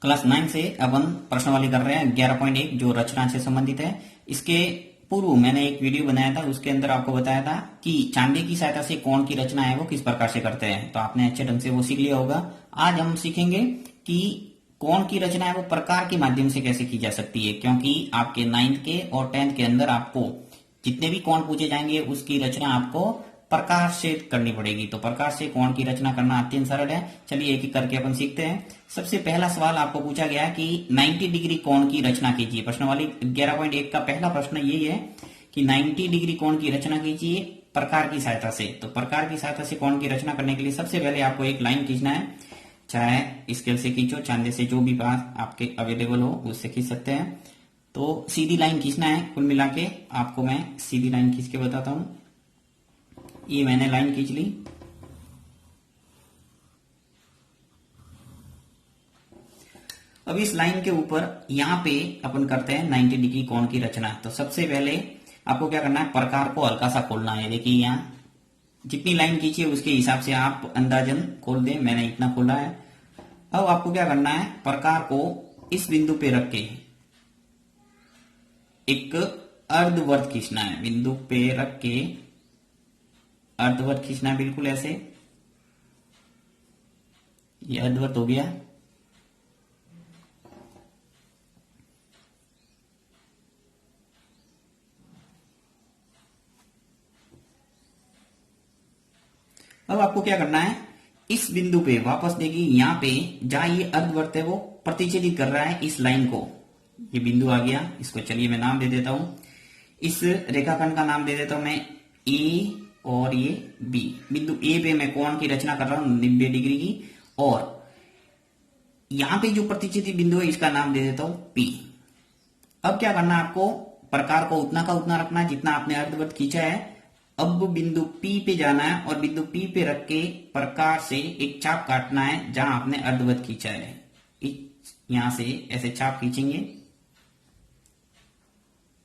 Class 9 से अपन प्रश्नावली कर रहे हैं 11.1 जो रचना से संबंधित है। इसके पूर्व मैंने एक वीडियो बनाया था, उसके अंदर आपको बताया था कि चांदे की सहायता से कोण की रचना है वो किस प्रकार से करते हैं, तो आपने अच्छे ढंग से वो सीख लिया होगा। आज हम सीखेंगे कि कोण की रचना है वो प्रकार के माध्यम से कैसे की जा सकती है, क्योंकि आपके 9th के और 10th के अंदर आपको जितने भी कोण पूछे जाएंगे उसकी रचना आपको प्रकार से करनी पड़ेगी। तो प्रकार से कोण की रचना करना अत्यंत सरल है। चलिए एक एक करके अपन सीखते हैं। सबसे पहला सवाल आपको पूछा गया कि 90 डिग्री कोण की रचना कीजिए। प्रश्नावली 11.1 का पहला प्रश्न यही है कि 90 डिग्री कोण की रचना कीजिए प्रकार की सहायता से। तो प्रकार की सहायता से कोण की रचना करने के लिए सबसे पहले आपको एक लाइन खींचना है, चाहे स्केल से खींचो, चांदे से, जो भी पास आपके अवेलेबल हो उससे खींच सकते हैं। तो सीधी लाइन खींचना है। कुल मिला के आपको मैं सीधी लाइन खींच के बताता हूं। ये मैंने लाइन खींच ली। अब इस लाइन के ऊपर यहां पे अपन करते हैं 90 डिग्री कोण की रचना। तो सबसे पहले आपको क्या करना है, प्रकार को हल्का सा खोलना है। देखिए यहां जितनी लाइन खींची है उसके हिसाब से आप अंदाजन खोल दें, मैंने इतना खोला है। अब आपको क्या करना है, प्रकार को इस बिंदु पे रख के एक अर्धवर्त खींचना है। बिंदु पे रख के अर्धवर्त खींचना है, बिल्कुल ऐसे। ये अर्धवर्त हो गया। अब आपको क्या करना है, इस बिंदु पे वापस देखिए, यहां पे जहां ये अर्धवर्त है वो प्रतिच्छेदित कर रहा है इस लाइन को। ये बिंदु आ गया, इसको चलिए मैं नाम दे देता हूं। इस रेखाखंड का नाम दे देता हूं मैं ए और ये बी। बिंदु ए पे मैं कोण की रचना कर रहा हूं 90 डिग्री की, और यहां पे जो प्रतिच्छेदी बिंदु है इसका नाम दे देता हूं पी। अब क्या करना है, आपको प्रकार को उतना का उतना रखना है जितना आपने अर्धवर्त खींचा है। अब बिंदु पी पे जाना है और बिंदु पी पे रख के प्रकार से एक चाप काटना है जहां आपने अर्धवर्त खींचा है। यहां से ऐसे चाप खींचेंगे।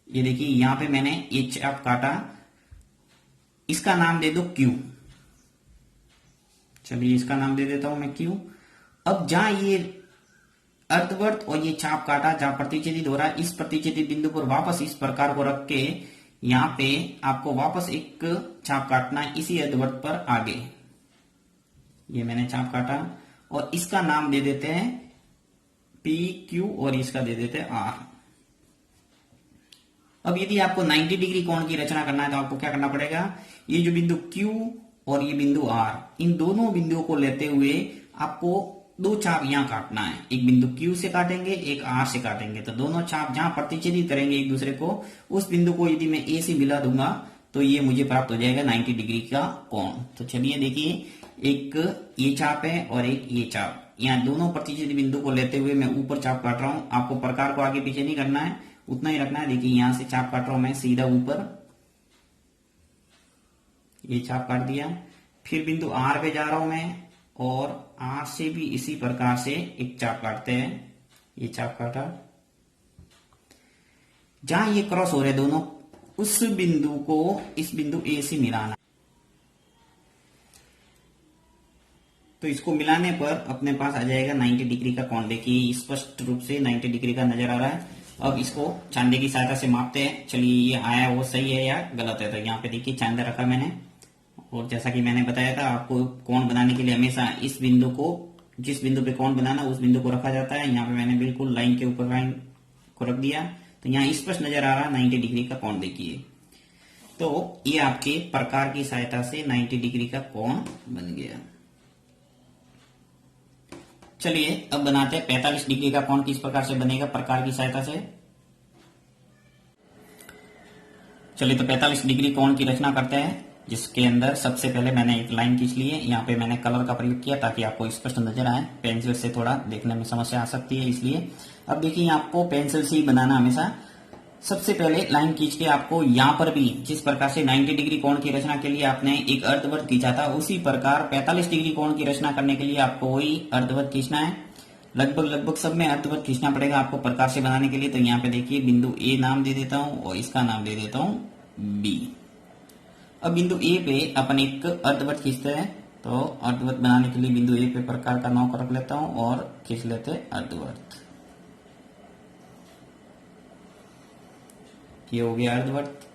ये देखिए यहां पे मैंने ये चाप काटा, इसका नाम दे दो क्यू। चलिए इसका नाम दे देता हूं मैं क्यू। अब जहां ये अर्धवर्त और ये चाप काटा जहां प्रतिच्छेदित हो रहा है, इस प्रतिच्छेदित बिंदु पर वापस इस प्रकार को रख के यहां पे आपको वापस एक चाप काटना है इसी अर्धवर्त पर आगे। ये मैंने चाप काटा और इसका नाम दे देते हैं पी क्यू और इसका दे देते हैं आर। अब यदि आपको 90 डिग्री कोण की रचना करना है तो आपको क्या करना पड़ेगा, ये जो बिंदु Q और ये बिंदु R, इन दोनों बिंदुओं को लेते हुए आपको दो चाप यहां काटना है। एक बिंदु Q से काटेंगे, एक R से काटेंगे। तो दोनों चाप जहां प्रतिच्छेदित करेंगे एक दूसरे को, उस बिंदु को यदि मैं A से मिला दूंगा तो ये मुझे प्राप्त हो जाएगा 90 डिग्री का कोण। तो चलिए देखिए, एक ये चाप है और एक ये चाप, यहाँ दोनों प्रतिच्छेदी बिंदु को लेते हुए मैं ऊपर चाप काट रहा हूं। आपको प्रकार को आगे पीछे नहीं करना है, उतना ही रखना है। देखिए यहां से चाप काट रहा हूं मैं सीधा ऊपर, ये चाप काट दिया। फिर बिंदु आर पे जा रहा हूं मैं और आर से भी इसी प्रकार से एक चाप काटते हैं। ये चाप काटा, जहां ये क्रॉस हो रहे दोनों, उस बिंदु को इस बिंदु ए से मिलाना। तो इसको मिलाने पर अपने पास आ जाएगा 90 डिग्री का कोण। देखिए स्पष्ट रूप से 90 डिग्री का नजर आ रहा है। अब इसको चांदे की सहायता से मापते हैं। चलिए ये आया वो सही है या गलत है। तो यहाँ पे देखिए चांदा रखा मैंने, और जैसा कि मैंने बताया था आपको कोण बनाने के लिए हमेशा इस बिंदु को, जिस बिंदु पे कोण बनाना उस बिंदु को रखा जाता है। यहाँ पे मैंने बिल्कुल लाइन के ऊपर लाइन को रख दिया, तो यहाँ स्पष्ट नजर आ रहा है 90 डिग्री का कोण। देखिए तो ये आपके प्रकार की सहायता से 90 डिग्री का कोण बन गया। चलिए अब बनाते हैं 45 डिग्री का कोण किस प्रकार से बनेगा प्रकार की सहायता से। चलिए तो 45 डिग्री कोण की रचना करते हैं, जिसके अंदर सबसे पहले मैंने एक लाइन खींच ली है। यहाँ पे मैंने कलर का प्रयोग किया ताकि आपको स्पष्ट नजर आए। पेंसिल से थोड़ा देखने में समस्या आ सकती है, इसलिए अब देखिए आपको पेंसिल से ही बनाना हमेशा। सबसे पहले लाइन खींच के आपको यहाँ पर भी जिस प्रकार से 90 डिग्री कोण की रचना के लिए आपने एक अर्धवर्त खींचा था, उसी प्रकार 45 डिग्री कोण की रचना करने के लिए आपको वही अर्धवर्त खींचना है। लगभग सब में अर्धवर्त खींचना पड़ेगा आपको प्रकार से बनाने के लिए। तो यहाँ पे देखिए बिंदु ए नाम दे देता हूं और इसका नाम दे देता हूं बी। अब बिंदु ए पे अपन एक अर्धवर्त खींचते हैं। तो अर्धवर्त बनाने के लिए बिंदु ए पे प्रकार का नौक रख लेता हूं और खींच लेते अर्धवर्त। ये हो गया अर्धवृत्त।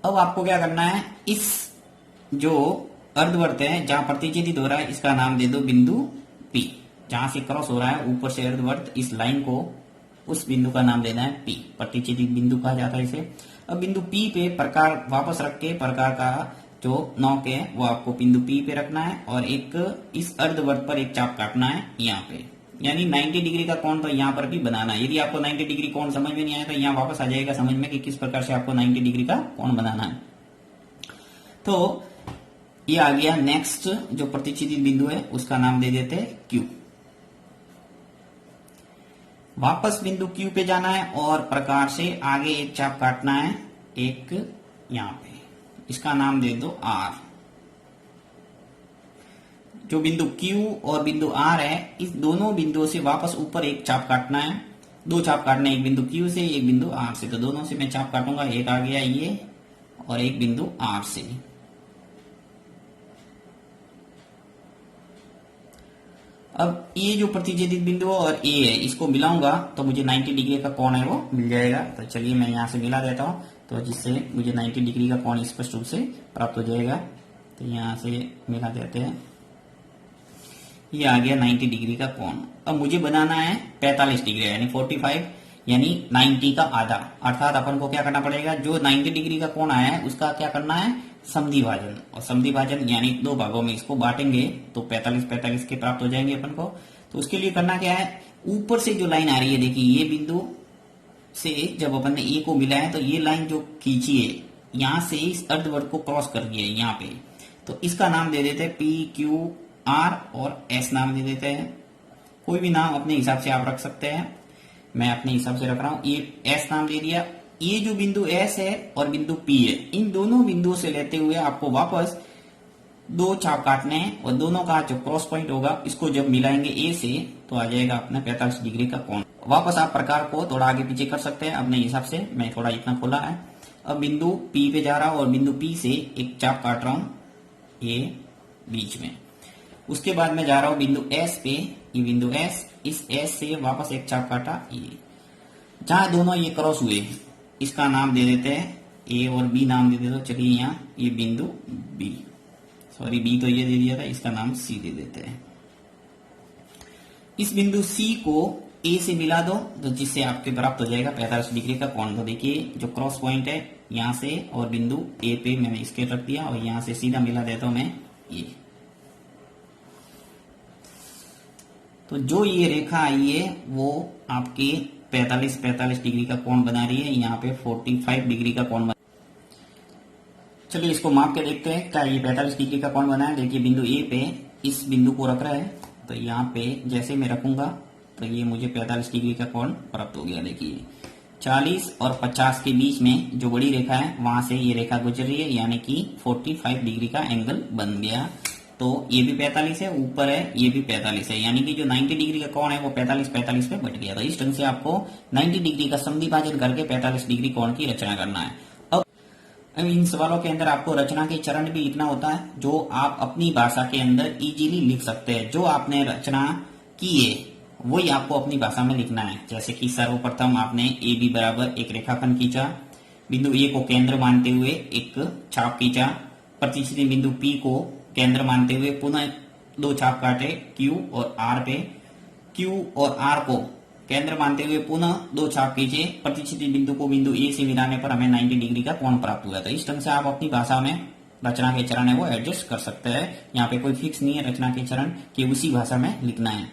अब आपको क्या करना है, इस जो अर्धवृत्त है जहां प्रतिच्छेदित हो रहा है इसका नाम दे दो बिंदु P। जहां से क्रॉस हो रहा है ऊपर से अर्धवृत्त, इस लाइन को, उस बिंदु का नाम देना है P, प्रतिच्छेदित बिंदु कहा जाता है इसे। अब बिंदु P पे प्रकार वापस रख के प्रकार का जो नोक है वो आपको बिंदु P पे रखना है और एक इस अर्धवृत्त पर एक चाप काटना है यहाँ पे, यानी 90 डिग्री का कोण तो यहाँ पर भी बनाना है। यदि आपको 90 डिग्री कोण समझ में नहीं आया तो यहाँ वापस आ जाएगा समझ में कि किस प्रकार से आपको 90 डिग्री का कोण बनाना है। तो ये आ गया नेक्स्ट जो प्रतिच्छेदित बिंदु है उसका नाम दे देते हैं Q। वापस बिंदु Q पे जाना है और प्रकार से आगे एक चाप काटना है, एक यहां पे, इसका नाम दे दो R। जो बिंदु Q और बिंदु R है इस दोनों बिंदुओं से वापस ऊपर एक चाप काटना है, दो चाप काटने, एक बिंदु Q से एक बिंदु R से। तो दोनों से मैं चाप काटूंगा, एक आ गया ये और एक बिंदु R से। अब ये जो प्रतिच्छेदित बिंदु और A है इसको मिलाऊंगा तो मुझे 90 डिग्री का कोण है वो मिल जाएगा। तो चलिए मैं यहाँ से मिला देता हूँ तो जिससे मुझे 90 डिग्री का कोण स्पष्ट रूप से प्राप्त हो जाएगा। तो यहाँ से मिला देते हैं, ये आ गया 90 डिग्री का कोण। अब मुझे बनाना है 45 डिग्री यानी 45 यानी 90 का आधा, अर्थात अपन को क्या करना पड़ेगा, जो 90 डिग्री का कोण आया है उसका क्या करना है, समद्वि भाजन। और समद्वि भाजन यानी दो भागों में इसको बांटेंगे तो 45 के प्राप्त हो जाएंगे अपन को। तो उसके लिए करना क्या है, ऊपर से जो लाइन आ रही है देखिए, ये बिंदु से जब अपन ने ए को मिला है तो ये लाइन जो खींची है यहां से इस अर्धवृत्त को क्रॉस कर दिया है यहाँ पे, तो इसका नाम दे देते हैं P Q R और S नाम दे देते हैं। कोई भी नाम अपने हिसाब से आप रख सकते हैं, मैं अपने हिसाब से रख रहा हूं, ये S नाम दे दिया। ये जो बिंदु S है और बिंदु P है, इन दोनों बिंदुओं से लेते हुए आपको वापस दो चाप काटने हैं और दोनों का जो क्रॉस पॉइंट होगा इसको जब मिलाएंगे A से तो आ जाएगा अपना 45 डिग्री का कोण। वापस आप प्रकार को थोड़ा आगे पीछे कर सकते हैं अपने हिसाब से, मैं थोड़ा इतना खोला है। अब बिंदु P पे जा रहा हूं और बिंदु P से एक चाप काट रहा हूं ये बीच में। उसके बाद मैं जा रहा हूं बिंदु S पे, ये बिंदु S, इस S से वापस एक चाप काटा, ये जहां दोनों ये क्रॉस हुए इसका नाम दे देते हैं A और B नाम दे देते हो। चलिए यहाँ ये बिंदु B, सॉरी B तो ये दे दिया था, इसका नाम C दे देते हैं। इस बिंदु C को A से मिला दो तो जिससे आपके प्राप्त हो जाएगा 45 डिग्री का कोण। तो देखिए जो क्रॉस पॉइंट है यहाँ से और बिंदु A पे मैंने इसके रख दिया और यहाँ से सीधा मिला देता हूं मैं ये। तो जो ये रेखा आई है वो आपके 45 डिग्री का कोण बना रही है, यहाँ पे 45 डिग्री का कोण बना। चलिए इसको माप के देखते हैं क्या ये 45 डिग्री का कोण बना है। देखिए बिंदु A पे इस बिंदु को रख रहा है तो यहाँ पे जैसे मैं रखूंगा तो ये मुझे 45 डिग्री का कोण प्राप्त हो गया। देखिए 40 और 50 के बीच में जो बड़ी रेखा है वहां से ये रेखा गुजर रही है, यानी कि 45 डिग्री का एंगल बन गया। तो ये भी 45 है, ऊपर है ये भी 45 है, यानी कि जो 90 डिग्री का कोण है वो 45 पे बट गया। तो इस ढंग से आपको 90 डिग्री का समद्वि भाजन करके 45 डिग्री कोण की रचना करना है। अब इन सवालों के अंदर आपको रचना के चरण भी लिखना होता है जो आप अपनी भाषा के अंदर इजीली लिख सकते हैं। जो आपने रचना की है वही आपको अपनी भाषा में लिखना है। जैसे कि सर्वप्रथम आपने ए बी बराबर एक रेखाखंड खींचा, बिंदु ए को केंद्र मानते हुए एक छाप खींचा, प्रतिच्छेदी बिंदु पी को केंद्र मानते हुए पुनः दो छाप काटे क्यू और आर पे, क्यू और आर को केंद्र मानते हुए पुनः दो छाप खींचे, प्रतिच्छेदी बिंदु को बिंदु ए से मिलाने पर हमें 90 डिग्री का कोण प्राप्त हुआ। तो इस ढंग से आप अपनी भाषा में रचना के चरण है वो एडजस्ट कर सकते हैं। यहाँ पे कोई फिक्स नहीं है रचना के चरण कि उसी भाषा में लिखना है।